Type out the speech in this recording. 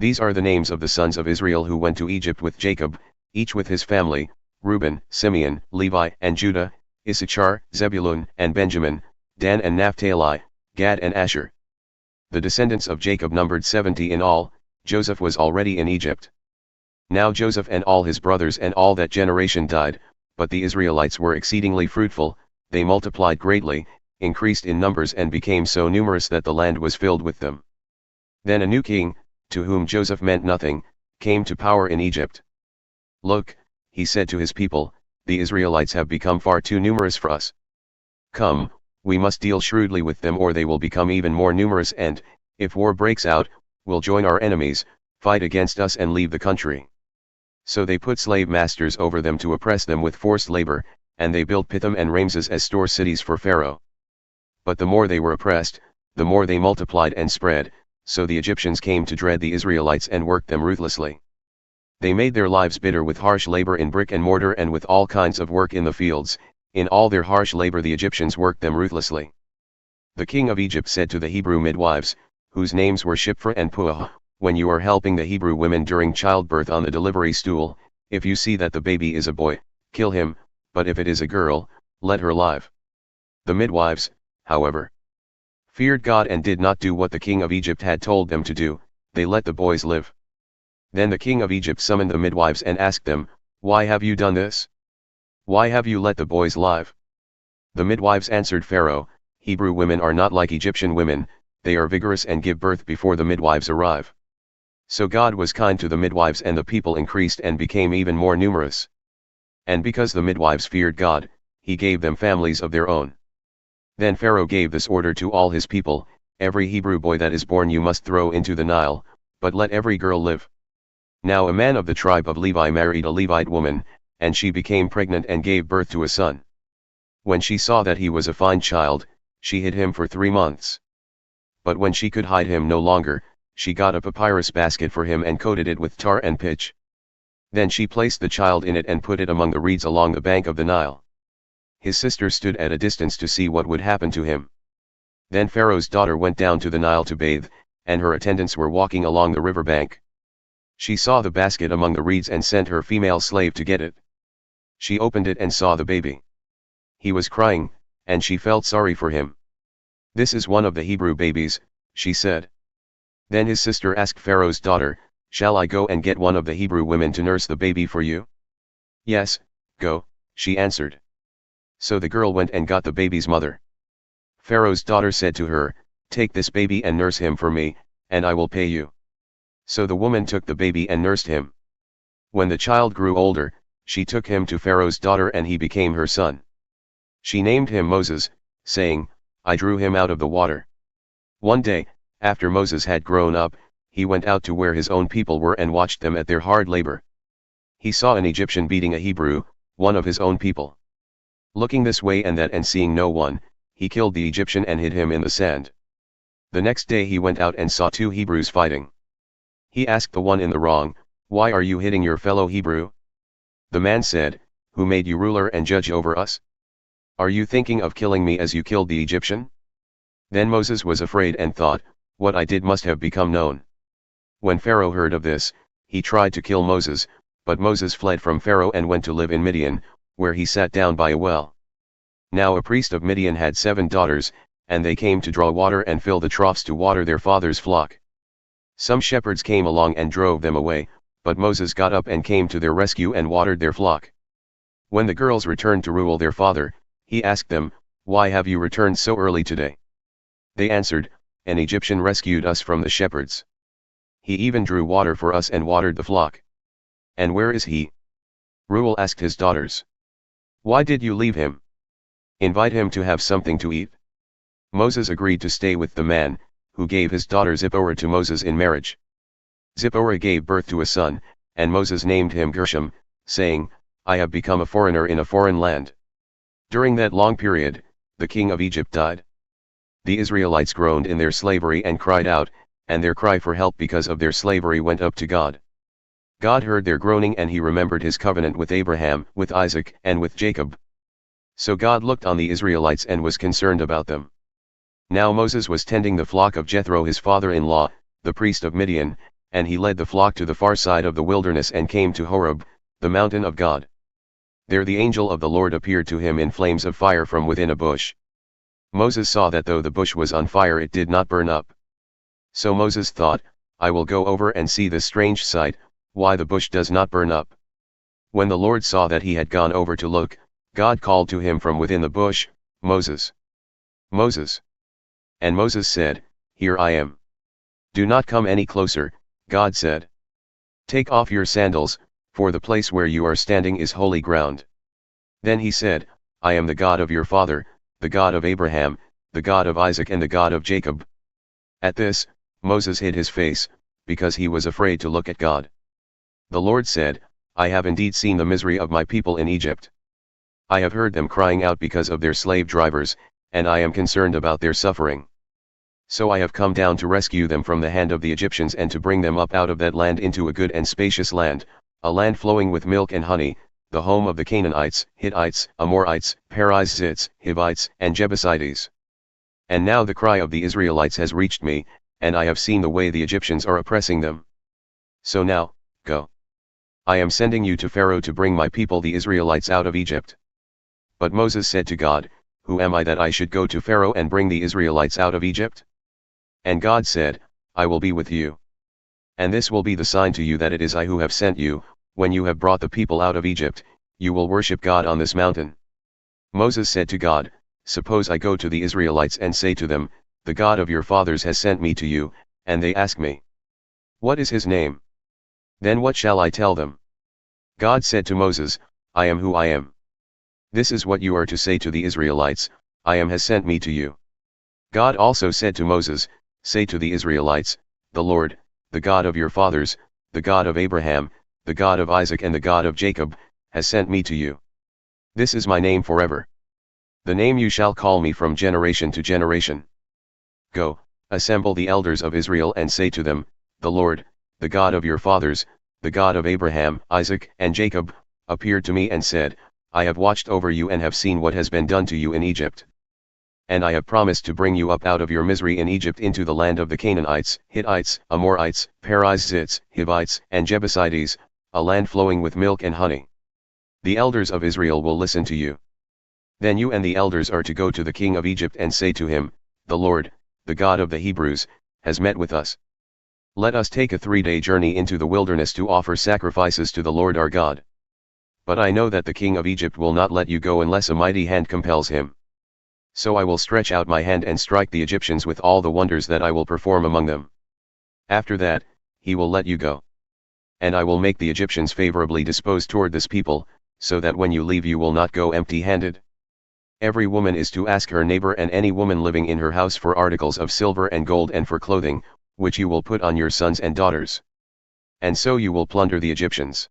These are the names of the sons of Israel who went to Egypt with Jacob, each with his family: Reuben, Simeon, Levi and Judah, Issachar, Zebulun and Benjamin, Dan and Naphtali, Gad and Asher. The descendants of Jacob numbered 70 in all. Joseph was already in Egypt. Now Joseph and all his brothers and all that generation died, but the Israelites were exceedingly fruitful, they multiplied greatly, increased in numbers and became so numerous that the land was filled with them. Then a new king, to whom Joseph meant nothing, came to power in Egypt. Look, he said to his people, the Israelites have become far too numerous for us. Come, we must deal shrewdly with them or they will become even more numerous and, if war breaks out, will join our enemies, fight against us and leave the country. So they put slave masters over them to oppress them with forced labor, and they built Pithom and Rameses as store cities for Pharaoh. But the more they were oppressed, the more they multiplied and spread, so the Egyptians came to dread the Israelites and worked them ruthlessly. They made their lives bitter with harsh labor in brick and mortar and with all kinds of work in the fields. In all their harsh labor the Egyptians worked them ruthlessly. The king of Egypt said to the Hebrew midwives, whose names were Shiphrah and Puah, when you are helping the Hebrew women during childbirth on the delivery stool, if you see that the baby is a boy, kill him, but if it is a girl, let her live. The midwives, however, feared God and did not do what the king of Egypt had told them to do, they let the boys live. Then the king of Egypt summoned the midwives and asked them, why have you done this? Why have you let the boys live? The midwives answered Pharaoh, Hebrew women are not like Egyptian women, they are vigorous and give birth before the midwives arrive. So God was kind to the midwives and the people increased and became even more numerous. And because the midwives feared God, he gave them families of their own. Then Pharaoh gave this order to all his people, every Hebrew boy that is born you must throw into the Nile, but let every girl live. Now a man of the tribe of Levi married a Levite woman, and she became pregnant and gave birth to a son. When she saw that he was a fine child, she hid him for 3 months. But when she could hide him no longer, she got a papyrus basket for him and coated it with tar and pitch. Then she placed the child in it and put it among the reeds along the bank of the Nile. His sister stood at a distance to see what would happen to him. Then Pharaoh's daughter went down to the Nile to bathe, and her attendants were walking along the riverbank. She saw the basket among the reeds and sent her female slave to get it. She opened it and saw the baby. He was crying, and she felt sorry for him. This is one of the Hebrew babies, she said. Then his sister asked Pharaoh's daughter, shall I go and get one of the Hebrew women to nurse the baby for you? Yes, go, she answered. So the girl went and got the baby's mother. Pharaoh's daughter said to her, take this baby and nurse him for me, and I will pay you. So the woman took the baby and nursed him. When the child grew older, she took him to Pharaoh's daughter and he became her son. She named him Moses, saying, I drew him out of the water. One day, after Moses had grown up, he went out to where his own people were and watched them at their hard labor. He saw an Egyptian beating a Hebrew, one of his own people. Looking this way and that and seeing no one, he killed the Egyptian and hid him in the sand. The next day he went out and saw 2 Hebrews fighting. He asked the one in the wrong, why are you hitting your fellow Hebrew? The man said, who made you ruler and judge over us? Are you thinking of killing me as you killed the Egyptian? Then Moses was afraid and thought, what I did must have become known. When Pharaoh heard of this, he tried to kill Moses, but Moses fled from Pharaoh and went to live in Midian, where he sat down by a well. Now a priest of Midian had 7 daughters, and they came to draw water and fill the troughs to water their father's flock. Some shepherds came along and drove them away, but Moses got up and came to their rescue and watered their flock. When the girls returned to Reuel their father, he asked them, why have you returned so early today? They answered, an Egyptian rescued us from the shepherds. He even drew water for us and watered the flock. And where is he? Reuel asked his daughters. Why did you leave him? Invite him to have something to eat. Moses agreed to stay with the man, who gave his daughter Zipporah to Moses in marriage. Zipporah gave birth to a son, and Moses named him Gershom, saying, I have become a foreigner in a foreign land. During that long period, the king of Egypt died. The Israelites groaned in their slavery and cried out, and their cry for help because of their slavery went up to God. God heard their groaning and he remembered his covenant with Abraham, with Isaac, and with Jacob. So God looked on the Israelites and was concerned about them. Now Moses was tending the flock of Jethro his father-in-law, the priest of Midian, And he led the flock to the far side of the wilderness and came to Horeb, the mountain of God. There the angel of the Lord appeared to him in flames of fire from within a bush. Moses saw that though the bush was on fire it did not burn up. So Moses thought, I will go over and see this strange sight, why the bush does not burn up. When the Lord saw that he had gone over to look, God called to him from within the bush, Moses, Moses. And Moses said, Here I am. Do not come any closer, God said. Take off your sandals, for the place where you are standing is holy ground. Then he said, I am the God of your father, the God of Abraham, the God of Isaac and the God of Jacob. At this, Moses hid his face, because he was afraid to look at God. The Lord said, I have indeed seen the misery of my people in Egypt. I have heard them crying out because of their slave drivers, and I am concerned about their suffering. So I have come down to rescue them from the hand of the Egyptians and to bring them up out of that land into a good and spacious land, a land flowing with milk and honey, the home of the Canaanites, Hittites, Amorites, Perizzites, Hivites, and Jebusites. And now the cry of the Israelites has reached me, and I have seen the way the Egyptians are oppressing them. So now, go. I am sending you to Pharaoh to bring my people the Israelites out of Egypt. But Moses said to God, Who am I that I should go to Pharaoh and bring the Israelites out of Egypt? And God said, I will be with you. And this will be the sign to you that it is I who have sent you. When you have brought the people out of Egypt, you will worship God on this mountain. Moses said to God, Suppose I go to the Israelites and say to them, The God of your fathers has sent me to you, and they ask me, What is his name? Then what shall I tell them? God said to Moses, I am who I am. This is what you are to say to the Israelites, I am has sent me to you. God also said to Moses, Say to the Israelites, The Lord, the God of your fathers, the God of Abraham, the God of Isaac and the God of Jacob, has sent me to you. This is my name forever. The name you shall call me from generation to generation. Go, assemble the elders of Israel and say to them, The Lord, the God of your fathers, the God of Abraham, Isaac, and Jacob, appeared to me and said, I have watched over you and have seen what has been done to you in Egypt. And I have promised to bring you up out of your misery in Egypt into the land of the Canaanites, Hittites, Amorites, Perizzites, Hivites, and Jebusites, a land flowing with milk and honey. The elders of Israel will listen to you. Then you and the elders are to go to the king of Egypt and say to him, The Lord, the God of the Hebrews, has met with us. Let us take a 3-day journey into the wilderness to offer sacrifices to the Lord our God. But I know that the king of Egypt will not let you go unless a mighty hand compels him. So I will stretch out my hand and strike the Egyptians with all the wonders that I will perform among them. After that, he will let you go. And I will make the Egyptians favorably disposed toward this people, so that when you leave you will not go empty-handed. Every woman is to ask her neighbor and any woman living in her house for articles of silver and gold and for clothing, which you will put on your sons and daughters. And so you will plunder the Egyptians.